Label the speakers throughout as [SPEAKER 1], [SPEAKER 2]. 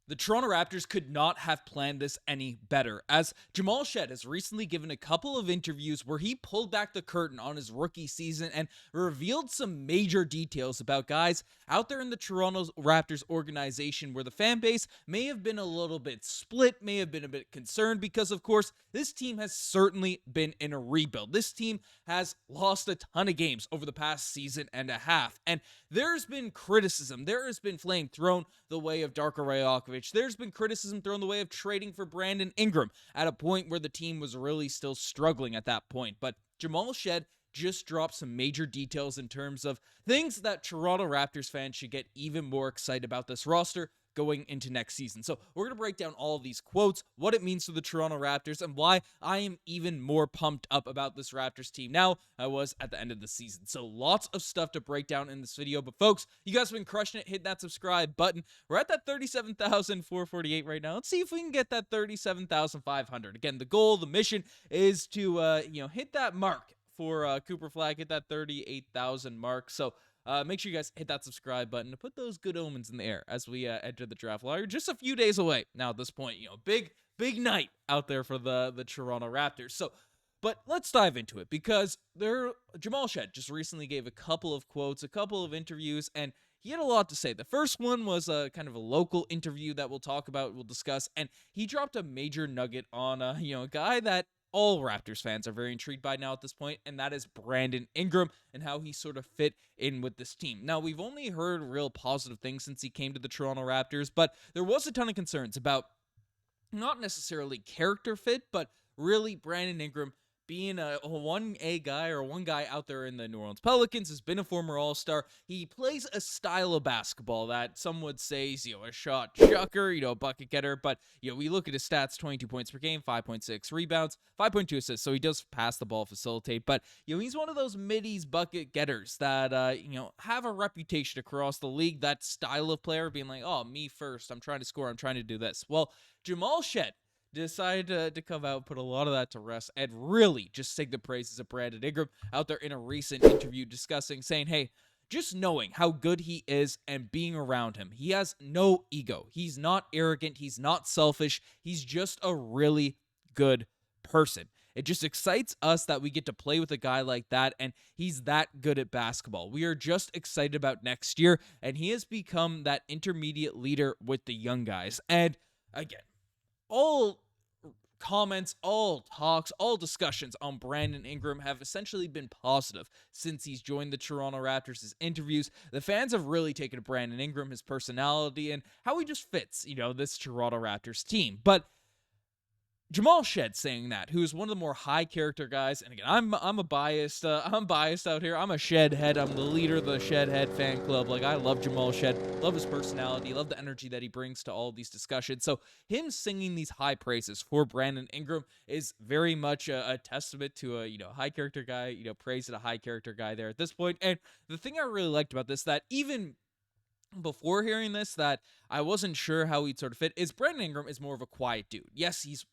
[SPEAKER 1] The Toronto Raptors could not have planned this any better, as Jamal Shead has recently given a couple of interviews where he pulled back the curtain on his rookie season and revealed some major details about guys out there in the Toronto Raptors organization where the fan base may have been a little bit split, may have been a bit concerned, because of course this team has certainly been in a rebuild. This team has lost a ton of games over the past season and a half, and there's been criticism, there has been flame thrown the way of Darko Rajakovic. There's been criticism thrown the way of trading for Brandon Ingram at a point where the team was really still struggling at that point. But Jamal Shead just dropped some major details in terms of things that Toronto Raptors fans should get even more excited about this roster going into next season. So we're going to break down all of these quotes, what it means to the Toronto Raptors, and why I am even more pumped up about this Raptors team now I was at the end of the season. So lots of stuff to break down in this video. But folks, you guys have been crushing it. Hit that subscribe button. We're at that 37,448 right now. Let's see if we can get that 37,500. Again, the goal, the mission is to hit that mark for Cooper Flag, hit that 38,000 mark. So make sure you guys hit that subscribe button to put those good omens in the air as we enter the draft lottery. Just a few days away now at this point. Big night out there for the Toronto Raptors. So, but let's dive into it, because Jamal Shead just recently gave a couple of quotes, a couple of interviews, and he had a lot to say. The first one was a kind of a local interview that we'll discuss, and he dropped a major nugget on a guy that all Raptors fans are very intrigued by now at this point, and that is Brandon Ingram and how he sort of fit in with this team. Now, we've only heard real positive things since he came to the Toronto Raptors, but there was a ton of concerns about not necessarily character fit, but really Brandon Ingram being a 1A guy, or one guy out there in the New Orleans Pelicans, has been a former All-Star. He plays a style of basketball that some would say is, a shot chucker, a bucket getter. But, we look at his stats: 22 points per game, 5.6 rebounds, 5.2 assists. So he does pass the ball, facilitate. But, he's one of those middies bucket getters that, have a reputation across the league. That style of player being like, oh, me first. I'm trying to score. I'm trying to do this. Well, Jamal Shead decided to come out, put a lot of that to rest, and really just sing the praises of Brandon Ingram out there in a recent interview saying, hey, just knowing how good he is and being around him, he has no ego. He's not arrogant. He's not selfish. He's just a really good person. It just excites us that we get to play with a guy like that, and he's that good at basketball. We are just excited about next year, and he has become that intermediate leader with the young guys. And again, all comments, all talks, all discussions on Brandon Ingram have essentially been positive since he's joined the Toronto Raptors. His interviews, the fans have really taken to Brandon Ingram, his personality, and how he just fits, this Toronto Raptors team. But Jamal Shead saying that, who's one of the more high character guys, and again, I'm biased out here. I'm a Shead head. I'm the leader of the Shead head fan club. Like, I love Jamal Shead, love his personality, love the energy that he brings to all of these discussions. So him singing these high praises for Brandon Ingram is very much a testament to a high character guy, praise at a high character guy there at this point. And the thing I really liked about this, that even before hearing this, that I wasn't sure how he'd sort of fit, is Brandon Ingram is more of a quiet dude. Yes, he's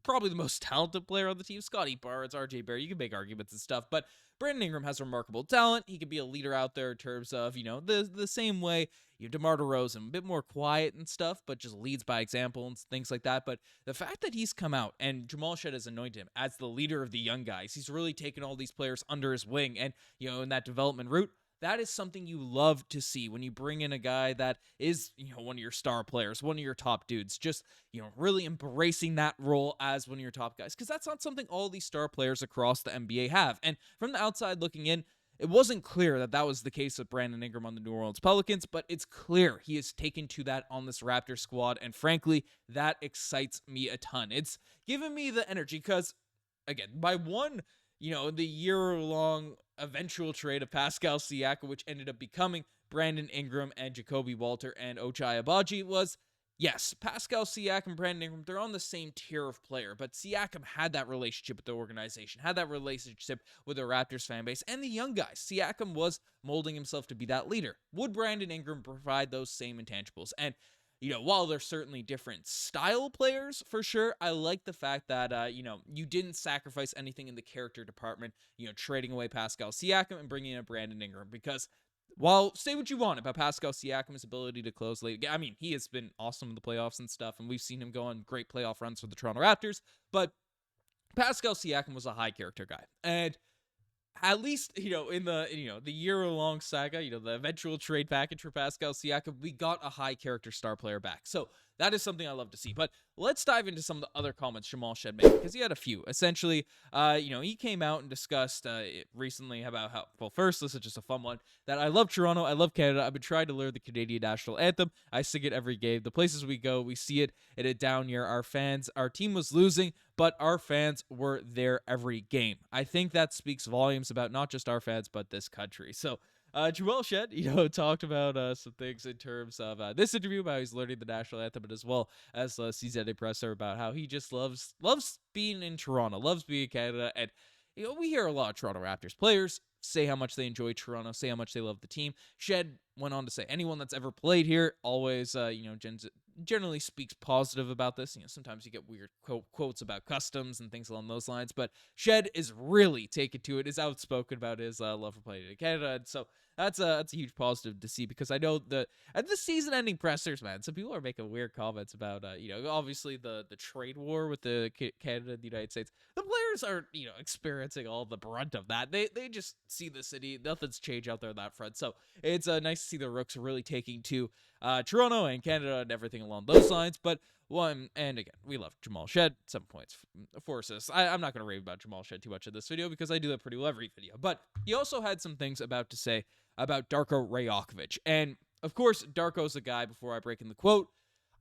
[SPEAKER 1] probably the most talented player on the team. Scottie Barnes, RJ Barrett, you can make arguments and stuff, but Brandon Ingram has remarkable talent. He can be a leader out there in terms of, the same way DeMar DeRozan, a bit more quiet and stuff, but just leads by example and things like that. But the fact that he's come out and Jamal Shead has anointed him as the leader of the young guys, he's really taken all these players under his wing, and, in that development route, that is something you love to see when you bring in a guy that is, one of your star players, one of your top dudes, just, really embracing that role as one of your top guys, because that's not something all these star players across the NBA have. And from the outside looking in, it wasn't clear that was the case with Brandon Ingram on the New Orleans Pelicans, but it's clear he has taken to that on this Raptors squad, and frankly, that excites me a ton. It's given me the energy, because, again, by one, the year-long eventual trade of Pascal Siakam, which ended up becoming Brandon Ingram and Jacoby Walter and Ochai Agbaji, was, yes, Pascal Siakam and Brandon Ingram, they're on the same tier of player, but Siakam had that relationship with the organization, had that relationship with the Raptors fan base, and the young guys. Siakam was molding himself to be that leader. Would Brandon Ingram provide those same intangibles? And while they're certainly different style players for sure, I like the fact that, you didn't sacrifice anything in the character department, trading away Pascal Siakam and bringing in Brandon Ingram, because while say what you want about Pascal Siakam's ability to close late, I mean, he has been awesome in the playoffs and stuff, and we've seen him go on great playoff runs for the Toronto Raptors, but Pascal Siakam was a high character guy. And at least, in the year-long saga, the eventual trade package for Pascal Siakam, we got a high character star player back. So that is something I love to see. But let's dive into some of the other comments Jamal Shead made, because he had a few. Essentially, he came out and discussed recently about how, well, first, this is just a fun one, that I love Toronto, I love Canada, I've been trying to learn the Canadian national anthem, I sing it every game, the places we go, we see it in a down year, our team was losing, but our fans were there every game. I think that speaks volumes about not just our fans, but this country. So, Jamal Shead, talked about some things in terms of this interview about how he's learning the national anthem, but as well as CZA presser about how he just loves being in Toronto, loves being in Canada, and we hear a lot of Toronto Raptors players say how much they enjoy Toronto, say how much they love the team. Shead went on to say anyone that's ever played here always, generally speaks positive about this. Sometimes you get weird quotes about customs and things along those lines, but Shead is really taken to it, is outspoken about his love for playing in Canada, and so that's a huge positive to see, because I know at the season-ending pressers, man, some people are making weird comments about, obviously the trade war with the Canada and the United States. The players are, experiencing all the brunt of that. They just see the city. Nothing's changed out there on that front. So it's nice to see the Rooks really taking to Toronto and Canada and everything along those lines. But one, and again, we love Jamal Shead. 7 points for assists. I'm not going to rave about Jamal Shead too much in this video, because I do that pretty well every video. But he also had some things to say about Darko Rajakovic. And of course, Darko's a guy, before I break in the quote,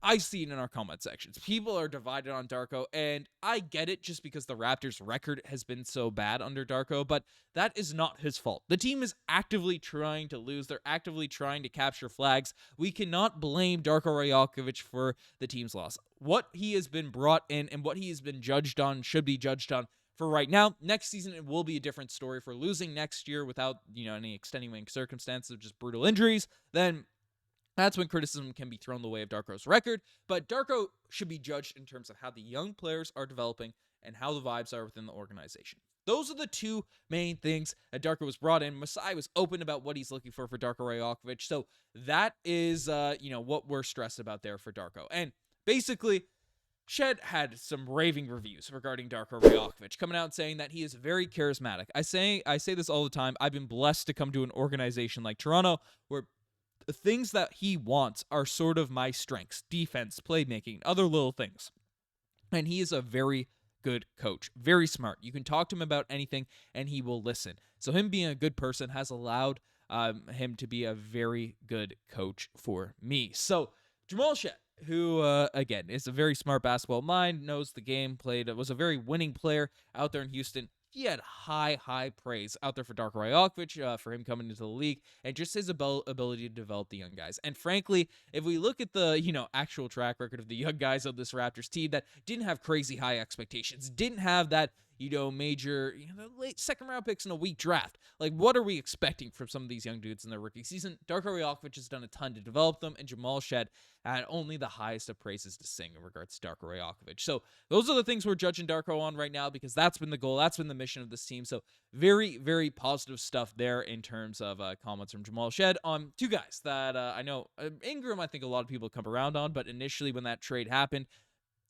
[SPEAKER 1] I see it in our comment sections. People are divided on Darko, and I get it just because the Raptors' record has been so bad under Darko, but that is not his fault. The team is actively trying to lose. They're actively trying to capture flags. We cannot blame Darko Rajakovic for the team's loss. What he has been brought in and what he has been judged on should be judged on for right now. Next season, it will be a different story. For losing next year without, any extenuating circumstances of just brutal injuries, then that's when criticism can be thrown the way of Darko's record. But Darko should be judged in terms of how the young players are developing and how the vibes are within the organization. Those are the two main things that Darko was brought in. Masai was open about what he's looking for Darko Rajakovic. So that is, what we're stressed about there for Darko. And basically, Shead had some raving reviews regarding Darko Rajakovic, coming out saying that he is very charismatic. I say this all the time. I've been blessed to come to an organization like Toronto where the things that he wants are sort of my strengths: defense, playmaking, other little things. And he is a very good coach, very smart. You can talk to him about anything and he will listen. So him being a good person has allowed him to be a very good coach for me. So Jamal Shead, who, again, is a very smart basketball mind, knows the game, was a very winning player out there in Houston. He had high praise out there for Darko Rajakovic, for him coming into the league, and just his ability to develop the young guys. And frankly, if we look at the, actual track record of the young guys of this Raptors team that didn't have crazy high expectations, didn't have that, major, late second round picks in a weak draft. Like, what are we expecting from some of these young dudes in their rookie season? Darko Rajakovic has done a ton to develop them, and Jamal Shead had only the highest of praises to sing in regards to Darko Rajakovic. So those are the things we're judging Darko on right now, because that's been the goal, that's been the mission of this team. So very, very positive stuff there in terms of comments from Jamal Shead on two guys that I know Ingram, I think a lot of people come around on, but initially when that trade happened,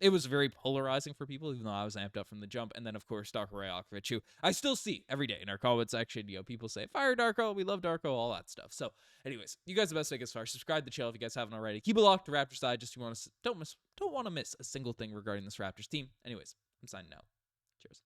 [SPEAKER 1] it was very polarizing for people, even though I was amped up from the jump. And then, of course, Darko Rajakovic, who I still see every day in our comment section. People say, fire Darko, we love Darko, all that stuff. So, anyways, you guys are the best to get as far. Subscribe to the channel if you guys haven't already. Keep it locked to Raptors Digest. You don't want to miss a single thing regarding this Raptors team. Anyways, I'm signing out. Cheers.